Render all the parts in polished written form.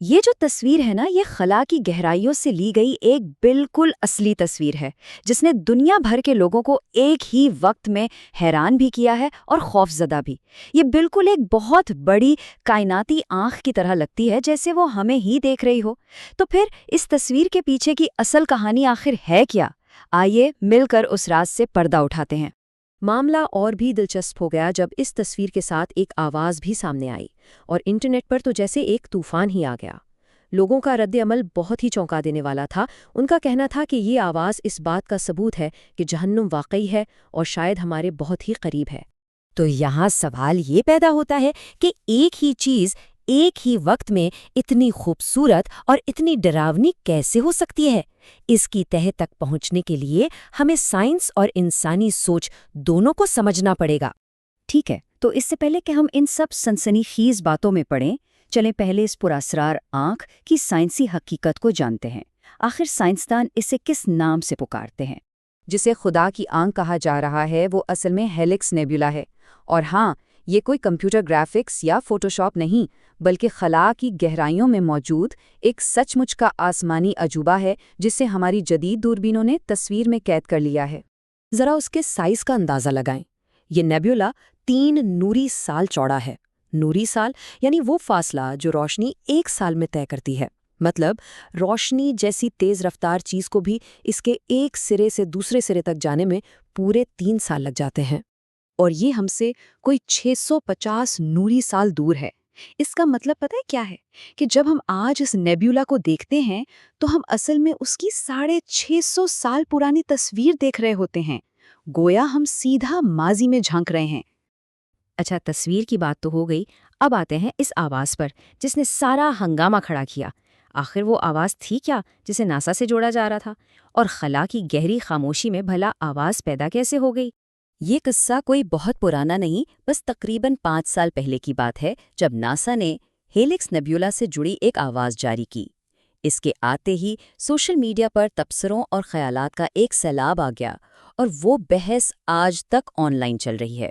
یہ جو تصویر ہے نا، یہ خلا کی گہرائیوں سے لی گئی ایک بالکل اصلی تصویر ہے، جس نے دنیا بھر کے لوگوں کو ایک ہی وقت میں حیران بھی کیا ہے اور خوف زدہ بھی۔ یہ بالکل ایک بہت بڑی کائناتی آنکھ کی طرح لگتی ہے، جیسے وہ ہمیں ہی دیکھ رہی ہو۔ تو پھر اس تصویر کے پیچھے کی اصل کہانی آخر ہے کیا؟ آئیے مل کر اس راز سے پردہ اٹھاتے ہیں۔ معاملہ اور بھی دلچسپ ہو گیا جب اس تصویر کے ساتھ ایک آواز بھی سامنے آئی، اور انٹرنیٹ پر تو جیسے ایک طوفان ہی آ گیا۔ لوگوں کا رد عمل بہت ہی چونکا دینے والا تھا۔ ان کا کہنا تھا کہ یہ آواز اس بات کا ثبوت ہے کہ جہنم واقعی ہے اور شاید ہمارے بہت ہی قریب ہے۔ تو یہاں سوال یہ پیدا ہوتا ہے کہ ایک ہی چیز ایک ہی وقت میں اتنی خوبصورت اور اتنی ڈراؤنی کیسے ہو سکتی ہے؟ اس کی تہہ تک پہنچنے کے لیے ہمیں سائنس اور انسانی سوچ دونوں کو سمجھنا پڑے گا۔ ٹھیک ہے، تو اس سے پہلے کہ ہم ان سب سنسنی خیز باتوں میں پڑیں، چلیں پہلے اس پراسرار آنکھ کی سائنسی حقیقت کو جانتے ہیں۔ آخر سائنسدان اسے کس نام سے پکارتے ہیں؟ جسے خدا کی آنکھ کہا جا رہا ہے وہ اصل میں ہیلکس نیبولا ہے۔ اور ہاں، یہ کوئی کمپیوٹر گرافکس یا فوٹوشاپ نہیں، بلکہ خلا کی گہرائیوں میں موجود ایک سچ مچ کا آسمانی عجوبہ ہے جسے ہماری جدید دوربینوں نے تصویر میں قید کر لیا ہے۔ ذرا اس کے سائز کا اندازہ لگائیں۔ یہ نیبیولا 3 نوری سال چوڑا ہے۔ نوری سال یعنی وہ فاصلہ جو روشنی 1 سال میں طے کرتی ہے۔ مطلب روشنی جیسی تیز رفتار چیز کو بھی اس کے ایک سرے سے دوسرے سرے تک جانے میں پورے 3 سال لگ جاتے ہیں۔ اور یہ ہم سے کوئی 650 نوری سال دور ہے۔ اس کا مطلب پتہ ہے کیا ہے؟ کہ جب ہم آج اس نیبیولا کو دیکھتے ہیں تو ہم اصل میں اس کی 650 سال پرانی تصویر دیکھ رہے ہوتے ہیں، گویا ہم سیدھا ماضی میں جھانک رہے ہیں۔ اچھا، تصویر کی بات تو ہو گئی، اب آتے ہیں اس آواز پر جس نے سارا ہنگامہ کھڑا کیا۔ آخر وہ آواز تھی کیا جسے ناسا سے جوڑا جا رہا تھا؟ اور خلا کی گہری خاموشی میں بھلا آواز پیدا کیسے ہو گئی؟ یہ قصہ کوئی بہت پرانا نہیں، بس تقریباً 5 سال پہلے کی بات ہے، جب ناسا نے ہیلکس نیبیولا سے جڑی ایک آواز جاری کی۔ اس کے آتے ہی سوشل میڈیا پر تبصروں اور خیالات کا ایک سیلاب آ گیا، اور وہ بحث آج تک آن لائن چل رہی ہے۔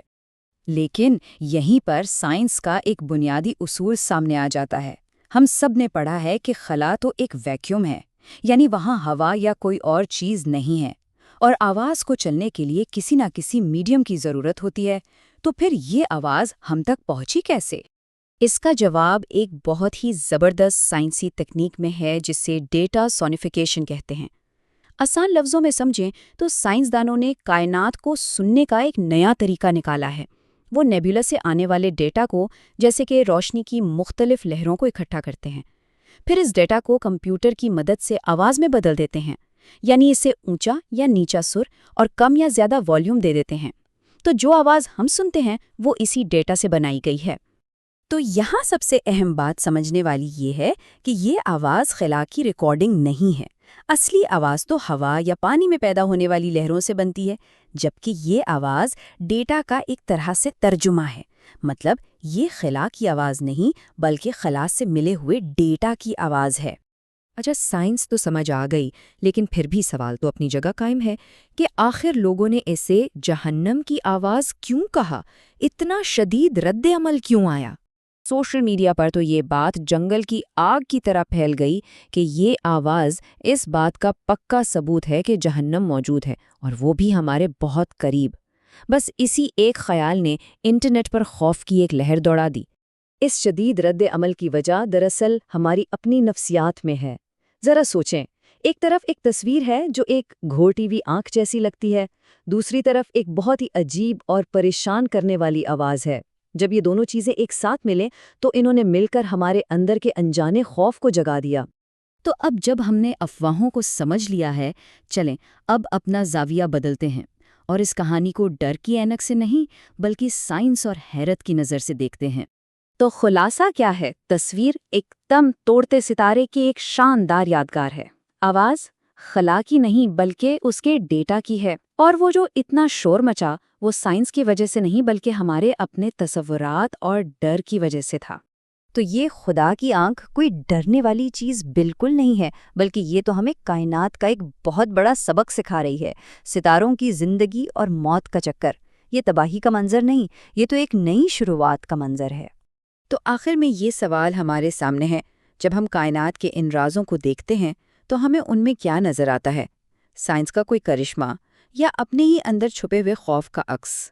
لیکن یہیں پر سائنس کا ایک بنیادی اصول سامنے آ جاتا ہے۔ ہم سب نے پڑھا ہے کہ خلا تو ایک ویکیوم ہے، یعنی وہاں ہوا یا کوئی اور چیز نہیں ہے، اور آواز کو چلنے کے لیے کسی نہ کسی میڈیم کی ضرورت ہوتی ہے۔ تو پھر یہ آواز ہم تک پہنچی کیسے؟ اس کا جواب ایک بہت ہی زبردست سائنسی تکنیک میں ہے جسے ڈیٹا سونیفیکیشن کہتے ہیں۔ آسان لفظوں میں سمجھیں تو سائنسدانوں نے کائنات کو سننے کا ایک نیا طریقہ نکالا ہے۔ وہ نیبیولا سے آنے والے ڈیٹا کو، جیسے کہ روشنی کی مختلف لہروں کو اکٹھا کرتے ہیں، پھر اس ڈیٹا کو کمپیوٹر کی مدد سے آواز میں بدل دیتے ہیں، یعنی اسے اونچا یا نیچا سر اور کم یا زیادہ والیوم دے دیتے ہیں۔ تو جو آواز ہم سنتے ہیں وہ اسی ڈیٹا سے بنائی گئی ہے۔ تو یہاں سب سے اہم بات سمجھنے والی یہ ہے کہ یہ آواز خلا کی ریکارڈنگ نہیں ہے۔ اصلی آواز تو ہوا یا پانی میں پیدا ہونے والی لہروں سے بنتی ہے، جبکہ یہ آواز ڈیٹا کا ایک طرح سے ترجمہ ہے۔ مطلب یہ خلا کی آواز نہیں، بلکہ خلا سے ملے ہوئے ڈیٹا کی آواز ہے۔ اچھا، سائنس تو سمجھ آ گئی، لیکن پھر بھی سوال تو اپنی جگہ قائم ہے کہ آخر لوگوں نے اسے جہنم کی آواز کیوں کہا؟ اتنا شدید رد عمل کیوں آیا؟ سوشل میڈیا پر تو یہ بات جنگل کی آگ کی طرح پھیل گئی کہ یہ آواز اس بات کا پکا ثبوت ہے کہ جہنم موجود ہے، اور وہ بھی ہمارے بہت قریب۔ بس اسی ایک خیال نے انٹرنیٹ پر خوف کی ایک لہر دوڑا دی۔ اس شدید رد عمل کی وجہ دراصل ہماری اپنی نفسیات میں ہے۔ ذرا سوچیں، ایک طرف ایک تصویر ہے جو ایک گھوٹی ہوئی آنکھ جیسی لگتی ہے، دوسری طرف ایک بہت ہی عجیب اور پریشان کرنے والی آواز ہے۔ جب یہ دونوں چیزیں ایک ساتھ ملیں تو انہوں نے مل کر ہمارے اندر کے انجانے خوف کو جگا دیا۔ تو اب جب ہم نے افواہوں کو سمجھ لیا ہے، چلیں اب اپنا زاویہ بدلتے ہیں اور اس کہانی کو ڈر کی اینک سے نہیں بلکہ سائنس اور حیرت کی نظر سے دیکھتے ہیں۔ تو خلاصہ کیا ہے؟ تصویر ایک دم توڑتے ستارے کی ایک شاندار یادگار ہے۔ آواز خلا کی نہیں بلکہ اس کے ڈیٹا کی ہے، اور وہ جو اتنا شور مچا وہ سائنس کی وجہ سے نہیں بلکہ ہمارے اپنے تصورات اور ڈر کی وجہ سے تھا۔ تو یہ خدا کی آنکھ کوئی ڈرنے والی چیز بالکل نہیں ہے، بلکہ یہ تو ہمیں کائنات کا ایک بہت بڑا سبق سکھا رہی ہے۔ ستاروں کی زندگی اور موت کا چکر، یہ تباہی کا منظر نہیں، یہ تو ایک نئی شروعات کا منظر ہے۔ تو آخر میں یہ سوال ہمارے سامنے ہے، جب ہم کائنات کے ان رازوں کو دیکھتے ہیں تو ہمیں ان میں کیا نظر آتا ہے؟ سائنس کا کوئی کرشمہ یا اپنے ہی اندر چھپے ہوئے خوف کا عکس؟